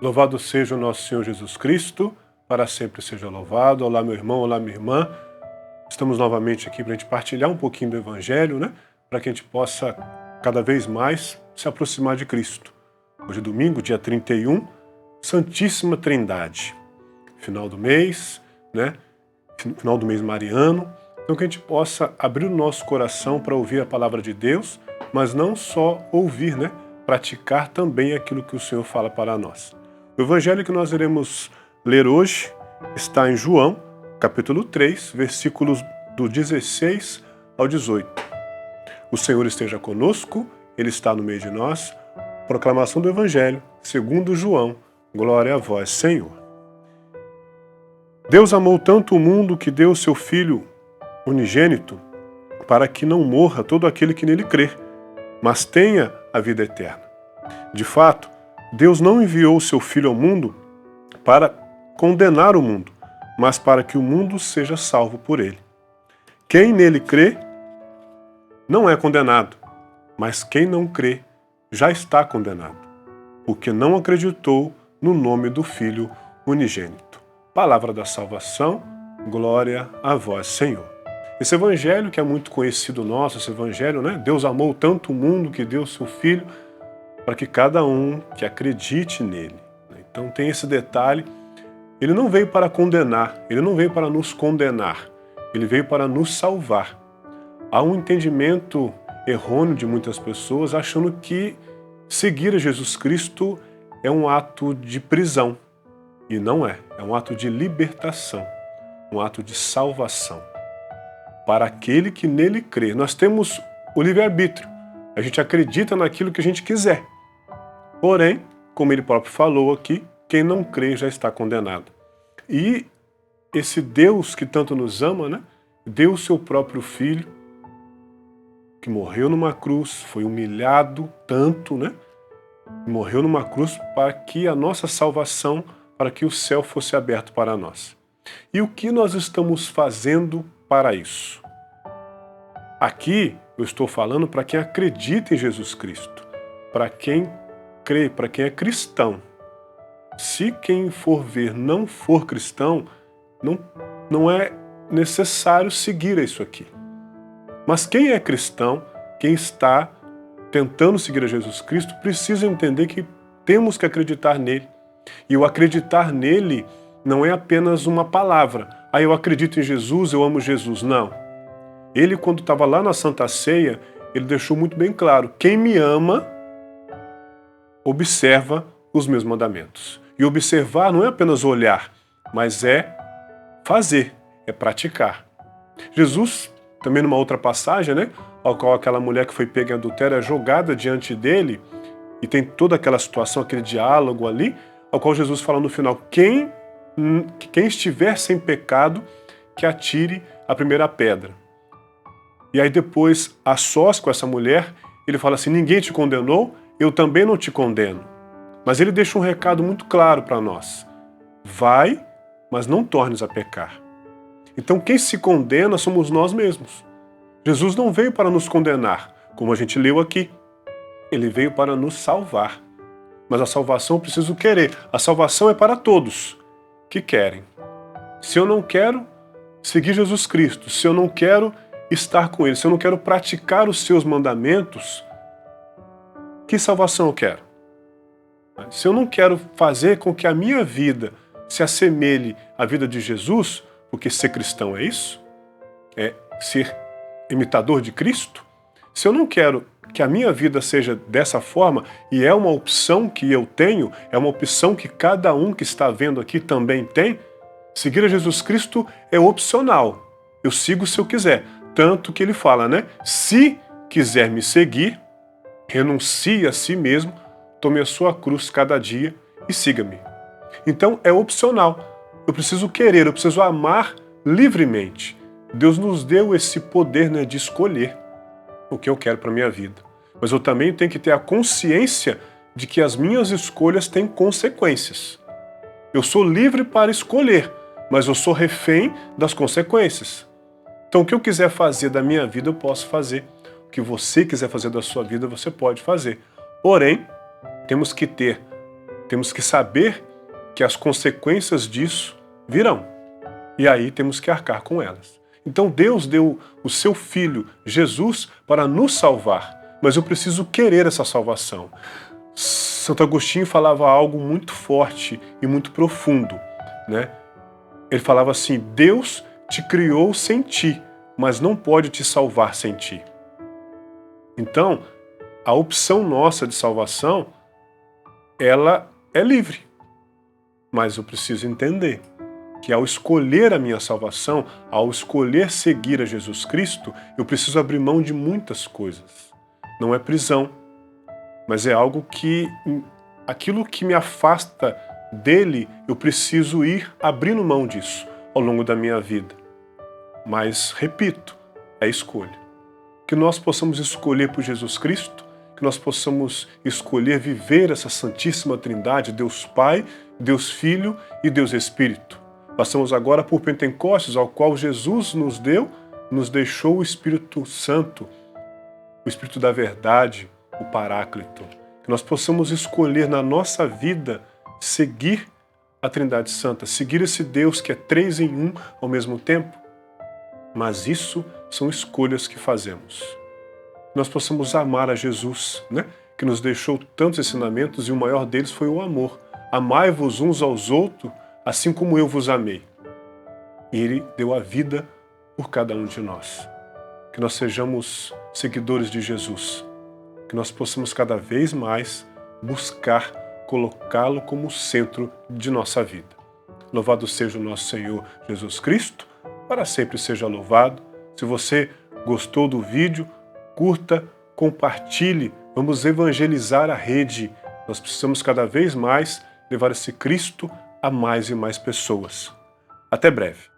Louvado seja o nosso Senhor Jesus Cristo, para sempre seja louvado. Olá, meu irmão, olá, minha irmã. Estamos novamente aqui para a gente partilhar um pouquinho do Evangelho, para que a gente possa cada vez mais se aproximar de Cristo. Hoje é domingo, dia 31, Santíssima Trindade. Final do mês, final do mês mariano. Então que a gente possa abrir o nosso coração para ouvir a palavra de Deus, mas não só ouvir, praticar também aquilo que o Senhor fala para nós. O Evangelho que nós iremos ler hoje está em João, capítulo 3, versículos do 16 ao 18. O Senhor esteja conosco, Ele está no meio de nós. Proclamação do Evangelho, segundo João. Glória a vós, Senhor. Deus amou tanto o mundo que deu o seu Filho unigênito, para que não morra todo aquele que nele crê, mas tenha a vida eterna. De fato, Deus não enviou o seu Filho ao mundo para condenar o mundo, mas para que o mundo seja salvo por ele. Quem nele crê não é condenado, mas quem não crê já está condenado, porque não acreditou no nome do Filho unigênito. Palavra da salvação, glória a vós, Senhor. Esse evangelho que é muito conhecido nosso, esse evangelho, Deus amou tanto o mundo que deu o seu Filho para que cada um que acredite nele. Então tem esse detalhe, ele não veio para condenar, ele não veio para nos condenar, ele veio para nos salvar. Há um entendimento errôneo de muitas pessoas achando que seguir a Jesus Cristo é um ato de prisão. E não é um ato de libertação, um ato de salvação. Para aquele que nele crê. Nós temos o livre-arbítrio. A gente acredita naquilo que a gente quiser. Porém, como ele próprio falou aqui, quem não crê já está condenado. E esse Deus que tanto nos ama, deu o seu próprio Filho, que morreu numa cruz, foi humilhado tanto, morreu numa cruz para que a nossa salvação, para que o céu fosse aberto para nós. E o que nós estamos fazendo para isso? Aqui eu estou falando para quem acredita em Jesus Cristo, para quem crê, para quem é cristão. Se quem for ver não for cristão, não é necessário seguir isso aqui. Mas quem é cristão, quem está tentando seguir a Jesus Cristo, precisa entender que temos que acreditar nele. E o acreditar nele não é apenas uma palavra. Eu acredito em Jesus, eu amo Jesus. Não. Ele, quando estava lá na Santa Ceia, ele deixou muito bem claro: quem me ama, observa os meus mandamentos. E observar não é apenas olhar, mas é fazer, é praticar. Jesus, também numa outra passagem, ao qual aquela mulher que foi pega em adultério é jogada diante dele, e tem toda aquela situação, aquele diálogo ali, ao qual Jesus fala no final: quem estiver sem pecado, que atire a primeira pedra. E aí depois, a sós com essa mulher, ele fala assim: ninguém te condenou, eu também não te condeno. Mas ele deixa um recado muito claro para nós: vai, mas não tornes a pecar. Então quem se condena somos nós mesmos. Jesus não veio para nos condenar, como a gente leu aqui. Ele veio para nos salvar. Mas a salvação eu preciso querer. A salvação é para todos que querem. Se eu não quero seguir Jesus Cristo, se eu não quero estar com Ele, se eu não quero praticar os seus mandamentos, que salvação eu quero? Se eu não quero fazer com que a minha vida se assemelhe à vida de Jesus, porque ser cristão é isso? É ser imitador de Cristo? Se eu não quero que a minha vida seja dessa forma, e é uma opção que eu tenho, é uma opção que cada um que está vendo aqui também tem, seguir a Jesus Cristo é opcional. Eu sigo se eu quiser. Tanto que ele fala, se quiser me seguir, renuncie a si mesmo, tome a sua cruz cada dia e siga-me. Então é opcional. Eu preciso querer, eu preciso amar livremente. Deus nos deu esse poder de escolher o que eu quero para a minha vida. Mas eu também tenho que ter a consciência de que as minhas escolhas têm consequências. Eu sou livre para escolher, mas eu sou refém das consequências. Então o que eu quiser fazer da minha vida, eu posso fazer. O que você quiser fazer da sua vida, você pode fazer. Porém, temos que ter Temos que saber que as consequências disso virão. E aí temos que arcar com elas. Então Deus deu o seu Filho, Jesus, para nos salvar. Mas eu preciso querer essa salvação. Santo Agostinho falava algo muito forte e muito profundo, né? Ele falava assim: Deus te criou sem ti, mas não pode te salvar sem ti. Então, a opção nossa de salvação, ela é livre. Mas eu preciso entender que ao escolher a minha salvação, ao escolher seguir a Jesus Cristo, eu preciso abrir mão de muitas coisas. Não é prisão, mas é algo que, aquilo que me afasta dele, eu preciso ir abrindo mão disso ao longo da minha vida. Mas, repito, é escolha. Que nós possamos escolher por Jesus Cristo, que nós possamos escolher viver essa Santíssima Trindade, Deus Pai, Deus Filho e Deus Espírito. Passamos agora por Pentecostes, ao qual Jesus nos deixou o Espírito Santo, o Espírito da verdade, o Paráclito. Que nós possamos escolher na nossa vida seguir a Trindade Santa, seguir esse Deus que é 3 em 1 ao mesmo tempo. Mas isso são escolhas que fazemos. Que nós possamos amar a Jesus, né? Que nos deixou tantos ensinamentos e o maior deles foi o amor. Amai-vos uns aos outros, assim como eu vos amei. E Ele deu a vida por cada um de nós. Que nós sejamos seguidores de Jesus. Que nós possamos cada vez mais buscar colocá-lo como centro de nossa vida. Louvado seja o nosso Senhor Jesus Cristo, para sempre seja louvado. Se você gostou do vídeo, curta, compartilhe, vamos evangelizar a rede. Nós precisamos cada vez mais levar esse Cristo a mais e mais pessoas. Até breve.